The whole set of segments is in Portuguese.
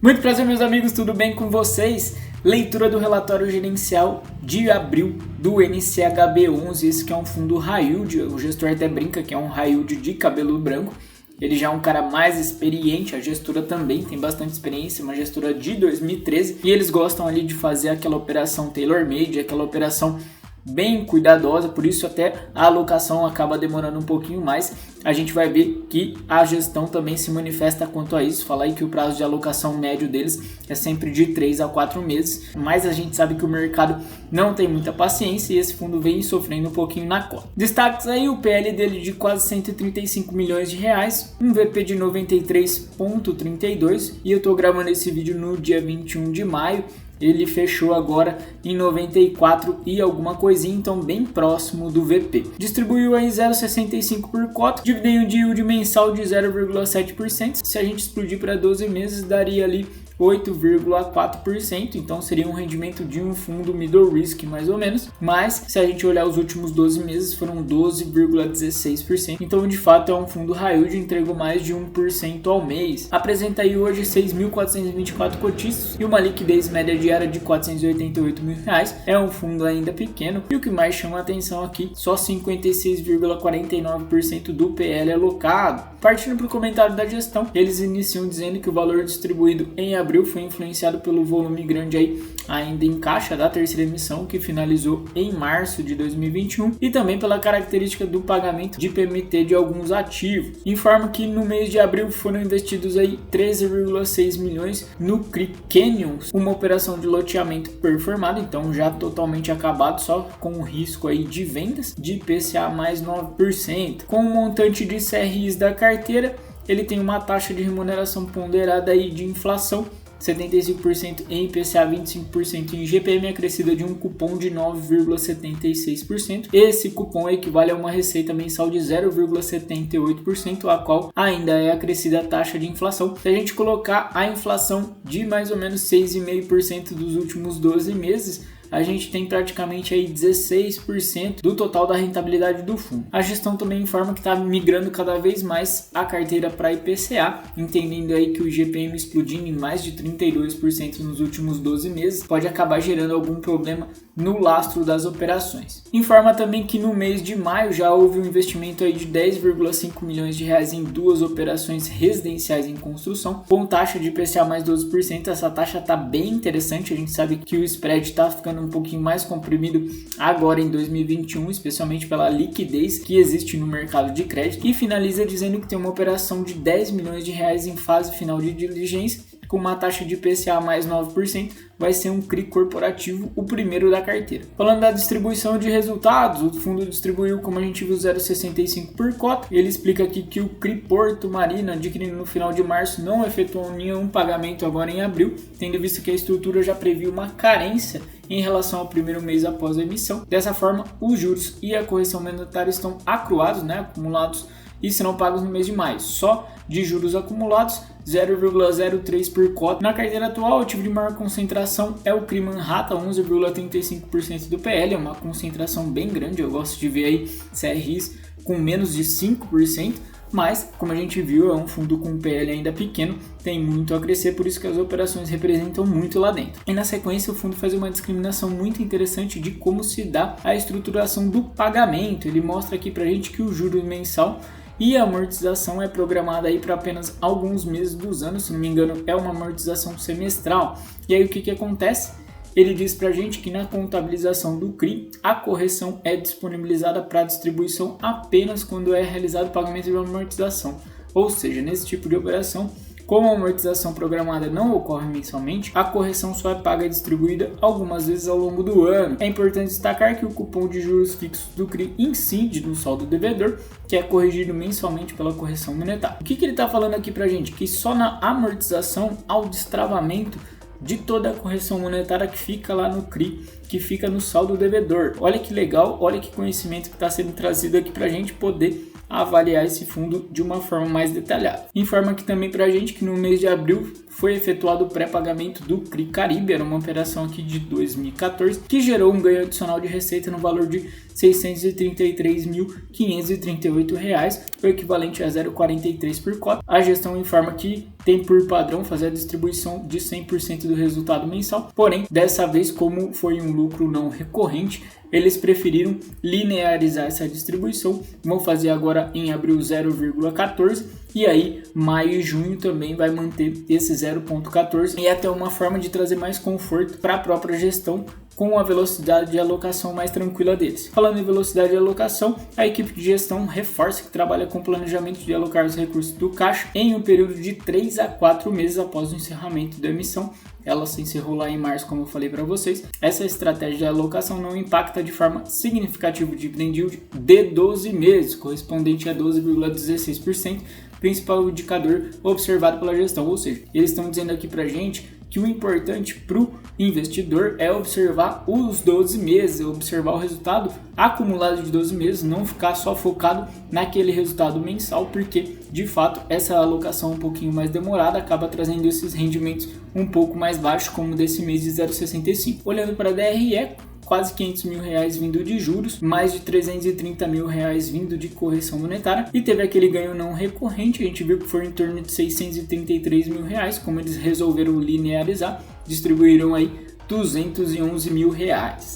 Muito prazer, meus amigos, tudo bem com vocês? Leitura do relatório gerencial de abril do NCHB11, esse que é um fundo high yield, o gestor até brinca que é um high yield de cabelo branco. Ele já é um cara mais experiente, a gestora também tem bastante experiência, uma gestora de 2013, e eles gostam ali de fazer aquela operação tailor-made, aquela operação bem cuidadosa, por isso até a alocação acaba demorando um pouquinho mais. A gente vai ver que a gestão também se manifesta quanto a isso. Falar aí que o prazo de alocação médio deles é sempre de 3 a 4 meses, mas a gente sabe que o mercado não tem muita paciência e esse fundo vem sofrendo um pouquinho na cota. Destaques aí, o PL dele de quase 135 milhões de reais, um VP de 93,32, e eu tô gravando esse vídeo no dia 21 de maio. Ele fechou agora em 94 e alguma coisinha, então bem próximo do VP. Distribuiu aí 0,65 por cota, dividendo de yield mensal de 0,7%. Se a gente explodir para 12 meses, daria ali 8,4%, então seria um rendimento de um fundo middle risk mais ou menos, mas se a gente olhar os últimos 12 meses foram 12,16%, então de fato é um fundo high yield, entregou mais de 1% ao mês. Apresenta aí hoje 6.424 cotistas e uma liquidez média diária de 488 mil reais, é um fundo ainda pequeno, e o que mais chama a atenção aqui, só 56,49% do PL alocado. Partindo para o comentário da gestão, eles iniciam dizendo que o valor distribuído em abril foi influenciado pelo volume grande aí ainda em caixa da terceira emissão, que finalizou em março de 2021, e também pela característica do pagamento de PMT de alguns ativos. Informa que no mês de abril foram investidos aí 13,6 milhões no CRI Canyons, uma operação de loteamento performada, então já totalmente acabado, só com o risco aí de vendas de IPCA mais 9%. Com o montante de CRIs da carteira, ele tem uma taxa de remuneração ponderada aí de inflação, 75% em IPCA, 25% em GPM, acrescida de um cupom de 9,76%. Esse cupom equivale a uma receita mensal de 0,78%, a qual ainda é acrescida a taxa de inflação. Se a gente colocar a inflação de mais ou menos 6,5% dos últimos 12 meses, a gente tem praticamente aí 16% do total da rentabilidade do fundo. A gestão também informa que está migrando cada vez mais a carteira para IPCA, entendendo aí que o IGPM explodindo em mais de 32% nos últimos 12 meses pode acabar gerando algum problema no lastro das operações. Informa também que no mês de maio já houve um investimento aí de 10,5 milhões de reais em duas operações residenciais em construção, com taxa de IPCA mais 12%. Essa taxa está bem interessante, a gente sabe que o spread está ficando um pouquinho mais comprimido agora em 2021, especialmente pela liquidez que existe no mercado de crédito, e finaliza dizendo que tem uma operação de 10 milhões de reais em fase final de diligência, com uma taxa de IPCA mais 9%, vai ser um CRI corporativo, o primeiro da carteira. Falando da distribuição de resultados, o fundo distribuiu, como a gente viu, 0,65 por cota. Ele explica aqui que o CRI Porto Marina, adquirido no final de março, não efetuou nenhum pagamento agora em abril, tendo visto que a estrutura já previa uma carência em relação ao primeiro mês após a emissão. Dessa forma, os juros e a correção monetária estão acruados, acumulados, e serão pagos no mês de maio. Só de juros acumulados, 0,03 por cota. Na carteira atual, o tipo de maior concentração é o CRI Manhattan, 11,35% do PL, é uma concentração bem grande. Eu gosto de ver aí CRIs com menos de 5%, mas como a gente viu, é um fundo com PL ainda pequeno, tem muito a crescer, por isso que as operações representam muito lá dentro. E na sequência, o fundo faz uma discriminação muito interessante de como se dá a estruturação do pagamento. Ele mostra aqui pra gente que o juro mensal e a amortização é programada aí para apenas alguns meses dos anos, se não me engano é uma amortização semestral. E aí o que acontece? Ele diz pra gente que na contabilização do CRI, a correção é disponibilizada para distribuição apenas quando é realizado o pagamento de amortização. Ou seja, nesse tipo de operação, como a amortização programada não ocorre mensalmente, a correção só é paga e distribuída algumas vezes ao longo do ano. É importante destacar que o cupom de juros fixos do CRI incide no saldo devedor, que é corrigido mensalmente pela correção monetária. O que ele está falando aqui pra gente? Que só na amortização há o destravamento de toda a correção monetária que fica lá no CRI, que fica no saldo devedor. Olha que legal, olha que conhecimento que está sendo trazido aqui para a gente poder avaliar esse fundo de uma forma mais detalhada. Informa aqui também para a gente que no mês de abril foi efetuado o pré-pagamento do CRI Caribe, era uma operação aqui de 2014, que gerou um ganho adicional de receita no valor de R$ 633.538, o equivalente a 0,43 por cota. A gestão informa que tem por padrão fazer a distribuição de 100% do resultado mensal, porém, dessa vez, como foi um lucro não recorrente, eles preferiram linearizar essa distribuição, vão fazer agora em abril 0,14 e aí maio e junho também vai manter esse 0,14 e é até uma forma de trazer mais conforto para a própria gestão com a velocidade de alocação mais tranquila deles. Falando em velocidade de alocação, a equipe de gestão reforça que trabalha com planejamento de alocar os recursos do caixa em um período de 3 a 4 meses após o encerramento da emissão. Ela se encerrou lá em março, como eu falei para vocês. Essa estratégia de alocação não impacta de forma significativa o dividend yield de 12 meses, correspondente a 12,16%, principal indicador observado pela gestão. Ou seja, eles estão dizendo aqui para a gente que o importante para o investidor é observar os 12 meses, observar o resultado acumulado de 12 meses, não ficar só focado naquele resultado mensal, porque de fato essa alocação um pouquinho mais demorada acaba trazendo esses rendimentos um pouco mais baixos, como desse mês de 0,65. Olhando para a DRE, quase R$500 mil vindo de juros, mais de R$330 mil vindo de correção monetária, e teve aquele ganho não recorrente, a gente viu que foi em torno de R$633 mil, como eles resolveram linearizar, distribuíram aí R$211 mil.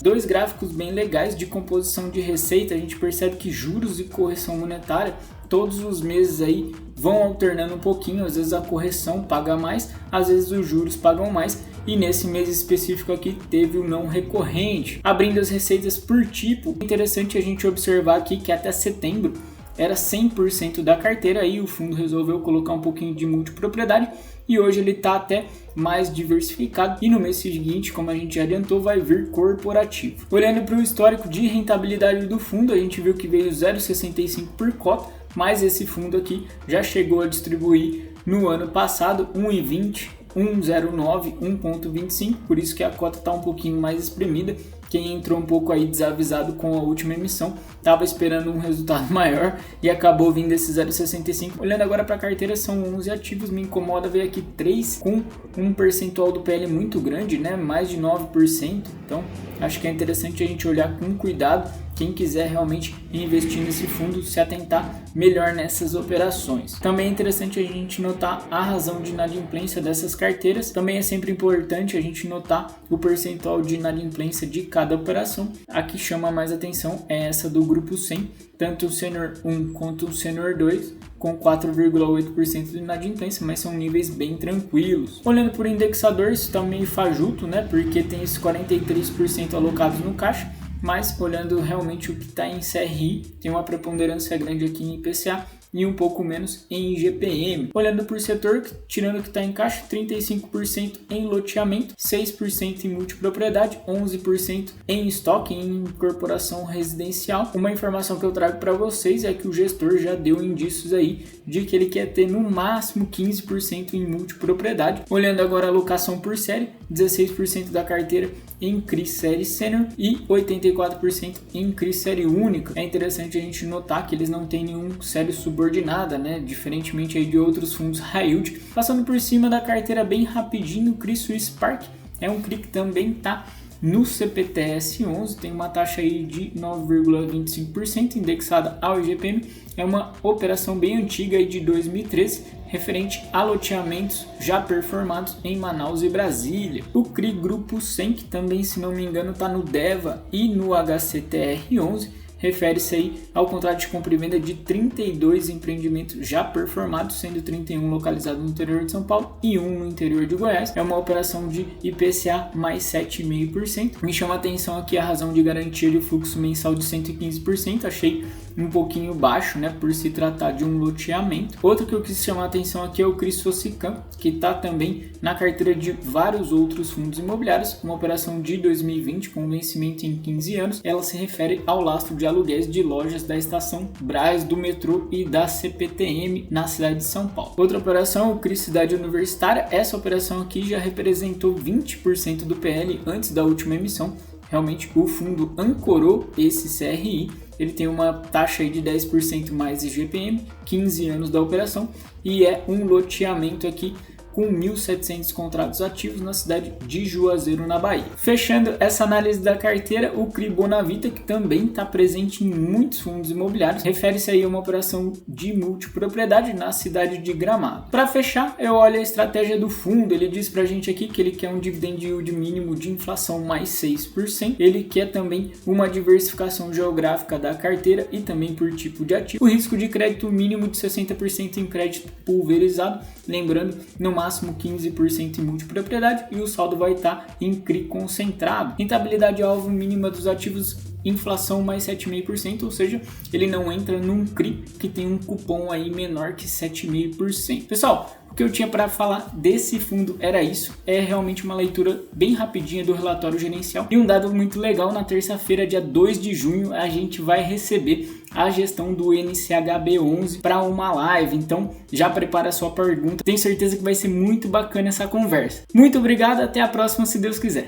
Dois gráficos bem legais de composição de receita, a gente percebe que juros e correção monetária todos os meses aí vão alternando um pouquinho, às vezes a correção paga mais, às vezes os juros pagam mais, e nesse mês específico aqui teve o não recorrente. Abrindo as receitas por tipo, interessante a gente observar aqui que até setembro era 100% da carteira, aí o fundo resolveu colocar um pouquinho de multipropriedade e hoje ele está até mais diversificado, e no mês seguinte, como a gente já adiantou, vai vir corporativo. Olhando para o histórico de rentabilidade do fundo, a gente viu que veio 0,65 por cota, mas esse fundo aqui já chegou a distribuir no ano passado 1,20, 1,09, 1,25, por isso que a cota está um pouquinho mais espremida. Quem entrou um pouco aí desavisado com a última emissão estava esperando um resultado maior e acabou vindo esse 0,65. Olhando agora para a carteira, são 11 ativos, me incomoda ver aqui 3 com um percentual do PL muito grande, né? Mais de 9%, então acho que é interessante a gente olhar com cuidado. Quem quiser realmente investir nesse fundo, se atentar melhor nessas operações. Também é interessante a gente notar a razão de inadimplência dessas carteiras. Também é sempre importante a gente notar o percentual de inadimplência de cada operação. A que chama mais atenção é essa do grupo 100, tanto o Sênior 1 quanto o Sênior 2, com 4,8% de inadimplência, mas são níveis bem tranquilos. Olhando por indexador, isso está meio fajuto, né? Porque tem esses 43% alocados no caixa, mas olhando realmente o que está em CRI, tem uma preponderância grande aqui em IPCA e um pouco menos em IGPM. Olhando por setor, tirando o que está em caixa, 35% em loteamento, 6% em multipropriedade, 11% em estoque, em incorporação residencial. Uma informação que eu trago para vocês é que o gestor já deu indícios aí de que ele quer ter no máximo 15% em multipropriedade. Olhando agora a alocação por série, 16% da carteira em CRI série sênior e 84% em CRI série única. É interessante a gente notar que eles não têm nenhum série subordinada, né? Diferentemente aí de outros fundos high yield. Passando por cima da carteira bem rapidinho, o CRI Swiss Park é um CRI que também está no CPTS 11, tem uma taxa aí de 9,25% indexada ao IGPM. É uma operação bem antiga aí de 2013, referente a loteamentos já performados em Manaus e Brasília. O CRI Grupo 100, que também, se não me engano, está no DEVA e no HCTR 11, refere-se aí ao contrato de compra e venda de 32 empreendimentos já performados, sendo 31 localizados no interior de São Paulo e 1 no interior de Goiás. É uma operação de IPCA mais 7,5%. Me chama a atenção aqui a razão de garantia de fluxo mensal de 115%. Achei um pouquinho baixo, né, por se tratar de um loteamento. Outro que eu quis chamar a atenção aqui é o CRI Socicam, que está também na carteira de vários outros fundos imobiliários. Uma operação de 2020 com vencimento em 15 anos. Ela se refere ao lastro de aluguéis de lojas da estação Brás, do metrô e da CPTM na cidade de São Paulo. Outra operação, o CRI Cidade Universitária. Essa operação aqui já representou 20% do PL antes da última emissão. Realmente o fundo ancorou esse CRI. Ele tem uma taxa aí de 10% mais IGPM, 15 anos da operação, e é um loteamento aqui com 1.700 contratos ativos na cidade de Juazeiro, na Bahia. Fechando essa análise da carteira, o CRI Bonavita, que também está presente em muitos fundos imobiliários, refere-se aí a uma operação de multipropriedade na cidade de Gramado. Para fechar, eu olho a estratégia do fundo. Ele diz pra gente aqui que ele quer um dividend yield mínimo de inflação mais 6%. Ele quer também uma diversificação geográfica da carteira e também por tipo de ativo. O risco de crédito mínimo de 60% em crédito pulverizado, lembrando, no máximo 15% em multipropriedade, e o saldo vai estar em CRI concentrado. Rentabilidade alvo mínima dos ativos, inflação mais 7,5%, ou seja, ele não entra num CRI que tem um cupom aí menor que 7,5%. Pessoal, o que eu tinha para falar desse fundo era isso. É realmente uma leitura bem rapidinha do relatório gerencial. E um dado muito legal, na terça-feira, dia 2 de junho, a gente vai receber a gestão do NCHB11 para uma live. Então, já prepara a sua pergunta. Tenho certeza que vai ser muito bacana essa conversa. Muito obrigado, até a próxima, se Deus quiser.